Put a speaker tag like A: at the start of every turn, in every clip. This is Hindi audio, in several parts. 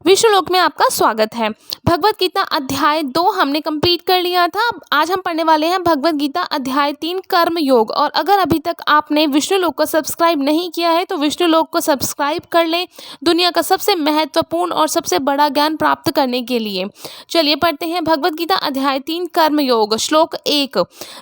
A: विश्वलोक में आपका स्वागत है। भगवत गीता अध्याय 2 हमने कंप्लीट कर लिया था। आज हम पढ़ने वाले हैं भगवत गीता अध्याय 3 कर्म योग। और अगर अभी तक आपने विष्णुलोक को सब्सक्राइब नहीं किया है तो विष्णुलोक को सब्सक्राइब कर लें, दुनिया का सबसे महत्वपूर्ण और सबसे बड़ा ज्ञान प्राप्त करने के लिए। चलिए पढ़ते हैं भगवत गीता अध्याय 3 कर्म योग। श्लोक 1।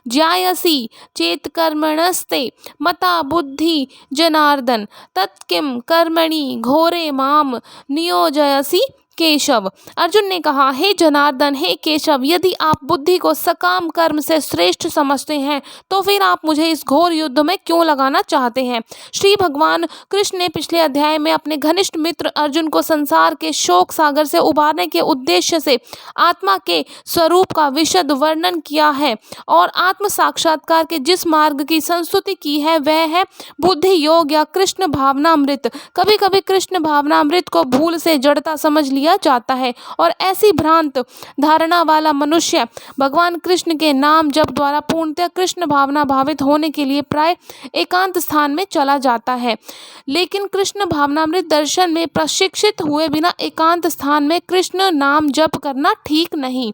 A: ज्यायसी चेत कर्मणस्ते मता बुद्धि जनार्दन तत्किम कर्मणि घोरे माम नियोजयसि केशव। अर्जुन ने कहा, हे जनार्दन, हे केशव, यदि आप बुद्धि को सकाम कर्म से श्रेष्ठ समझते हैं तो फिर आप मुझे इस घोर युद्ध में क्यों लगाना चाहते हैं। श्री भगवान कृष्ण ने पिछले अध्याय में अपने घनिष्ठ मित्र अर्जुन को संसार के शोक सागर से उबारने के उद्देश्य से आत्मा के स्वरूप का विशद वर्णन किया है और आत्म साक्षात्कार के जिस मार्ग की संस्तुति की है वह है बुद्धि योग या कृष्ण भावनामृत। कभी कभी कृष्ण भावनामृत को भूल से जड़ता समझ लिया जाता है और ऐसी भ्रांत धारणा वाला मनुष्य भगवान कृष्ण के नाम जप द्वारा पूर्णतः कृष्ण भावना भावित होने के लिए प्राय एकांत स्थान में चला जाता है। लेकिन कृष्ण भावनामृत दर्शन में प्रशिक्षित हुए बिना एकांत स्थान में कृष्ण नाम जप करना ठीक नहीं।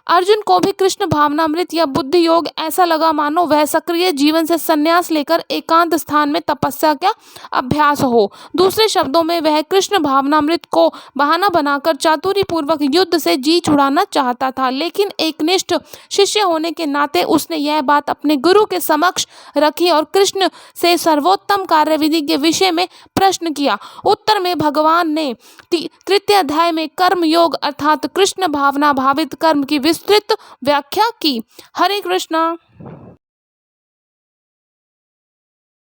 A: अर्जुन को भी कृष्ण भावनामृत या बुद्धि योग ऐसा लगा मानो वह सक्रिय जीवन से संन्यास लेकर एकांत स्थान में तपस्या का अभ्यास हो। दूसरे शब्दों में वह कृष्ण भावनामृत को बहाना बनाकर चातुरी पूर्वक युद्ध से जी छुड़ाना चाहता था। लेकिन एक निष्ठ शिष्य होने के नाते उसने यह बात अपने गुरु के समक्ष रखी और कृष्ण से सर्वोत्तम कार्यविधि के विषय में प्रश्न किया। उत्तर में भगवान ने तृतीय अध्याय में कर्म योग अर्थात कृष्ण भावना भावित कर्म की विस्तृत व्याख्या की। हरे कृष्णा।